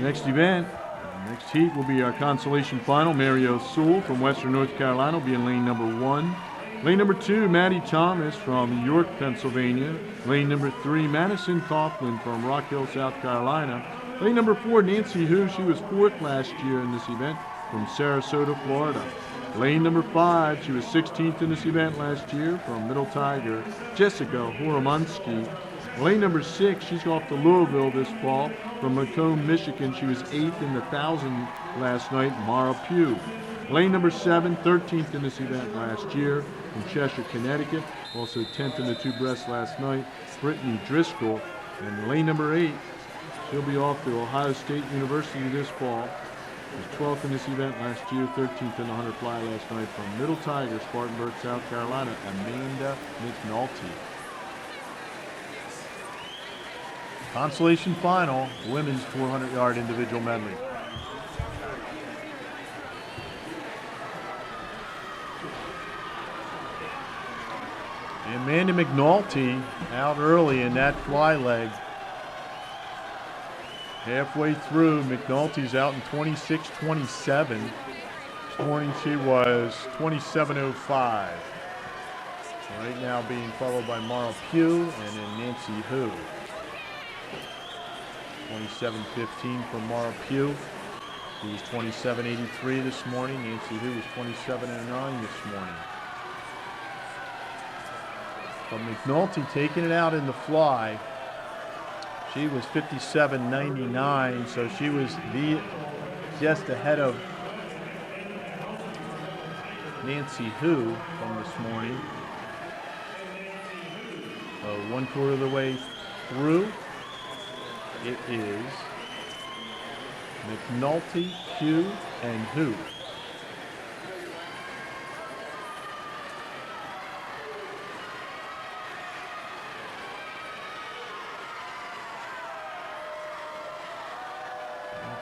Next event, next heat will be our consolation final. Mary O'Sewell from Western North Carolina will be in lane number 1. Lane number 2, Maddie Thomas from York, Pennsylvania. Lane number 3, Madison Coughlin from Rock Hill, South Carolina. Lane number 4, Nancy Hu, she was 4th last year in this event from Sarasota, Florida. Lane number 5, she was 16th in this event last year from Middle Tiger, Jessica Horomansky. Lane number 6, she's off to Louisville this fall from Macomb, Michigan. She was 8th in the 1,000 last night, Mara Pugh. Lane number 7, 13th in this event last year from Cheshire, Connecticut. Also 10th in the 2 breasts last night, Brittany Driscoll. And lane number 8, she'll be off to Ohio State University this fall. She was 12th in this event last year, 13th in the 100 fly last night from Middle Tiger, Spartanburg, South Carolina, Amanda McNulty. Consolation final, women's 400-yard individual medley. Amanda McNulty out early in that fly leg. Halfway through, McNulty's out in 26:27. This morning she was 27:05. Right now being followed by Mara Pugh and then Nancy Hu. 27:15 for Mara Pugh. She was 27:83 this morning. Nancy Hu was 27:09 this morning. But McNulty taking it out in the fly. She was 57:99, so she was just ahead of Nancy Hu from this morning. 1/4 of the way through, it is McNulty, Pugh, and Hu.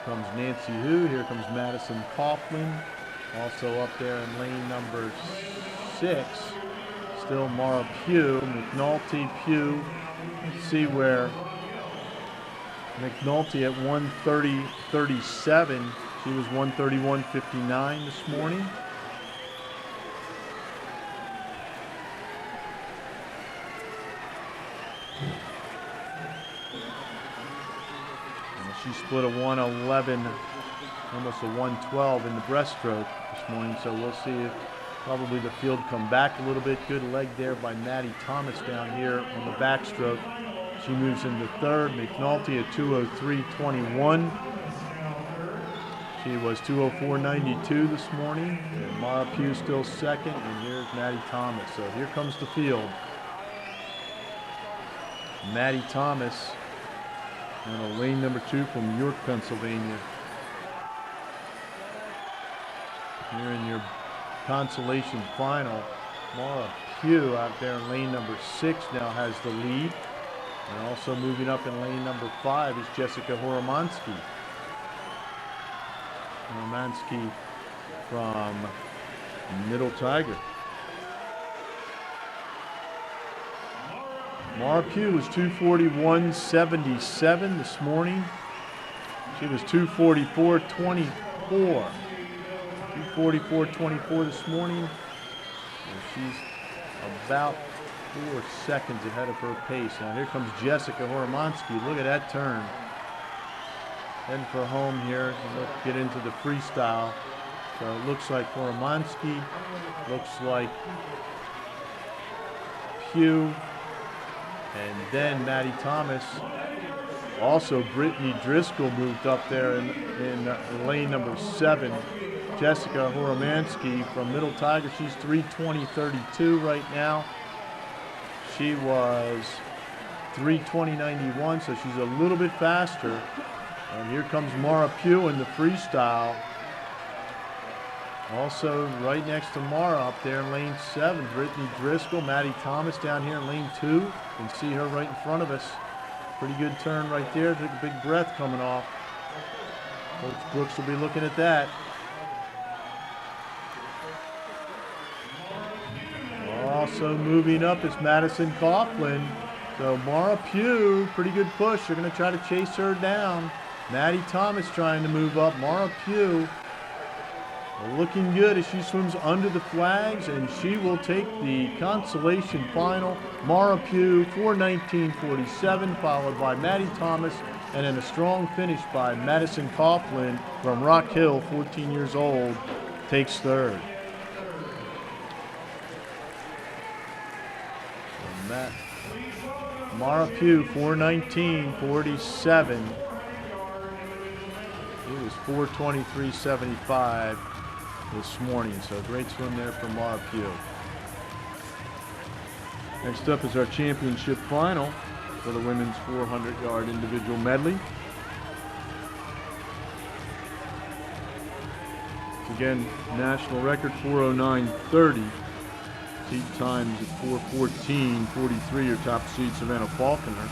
Comes Nancy Hu, here comes Madison Coughlin, also up there in lane number 6, still Mara Pugh, McNulty, Pugh. Let's see where McNulty at 1:30.37, she was 1:31.59 this morning. She split a 1:11, almost a 1:12 in the breaststroke this morning, so we'll see if probably the field come back a little bit. Good leg there by Maddie Thomas down here on the backstroke. She moves into 3rd. McNulty at 2:03.21. She was 2:04.92 this morning. And Mara Pugh still 2nd, and here's Maddie Thomas. So here comes the field. Maddie Thomas. And a lane number 2 from York, Pennsylvania. Here in your consolation final, Mara Pugh out there in lane number 6 now has the lead. And also moving up in lane number 5 is Jessica Horomansky. Horomansky from Middle Tiger. Mara Pugh was 2:41.77 this morning. She was 2:44.24. 2:44.24 this morning. And she's about 4 seconds ahead of her pace. Now here comes Jessica Horomansky. Look at that turn. Heading for home here. Let's get into the freestyle. So it looks like Horomansky. Looks like Pugh. And then Maddie Thomas. Also Brittany Driscoll moved up there in lane number 7. Jessica Horomansky from Middle Tiger. She's 3:20.32 right now. She was 3:20.91, so she's a little bit faster. And here comes Mara Pugh in the freestyle. Also right next to Mara up there in lane 7, Brittany Driscoll, Maddie Thomas down here in lane 2. You can see her right in front of us. Pretty good turn right there. Took a big breath coming off. Coach Brooks will be looking at that. Also moving up is Madison Coughlin. So Mara Pugh, pretty good push. They're going to try to chase her down. Maddie Thomas trying to move up. Mara Pugh looking good as she swims under the flags, and she will take the consolation final. Mara Pugh, 4:19.47, followed by Maddie Thomas, and then a strong finish by Madison Coughlin from Rock Hill, 14 years old, takes third. Mara Pugh, 4:19.47. It was 4:23.75 this morning, so great swim there from Mara Pugh. Next up is our championship final for the women's 400-yard individual medley. Again, national record 4:09.30. Seat times at 4:14.43 are top seed Savannah Falconer.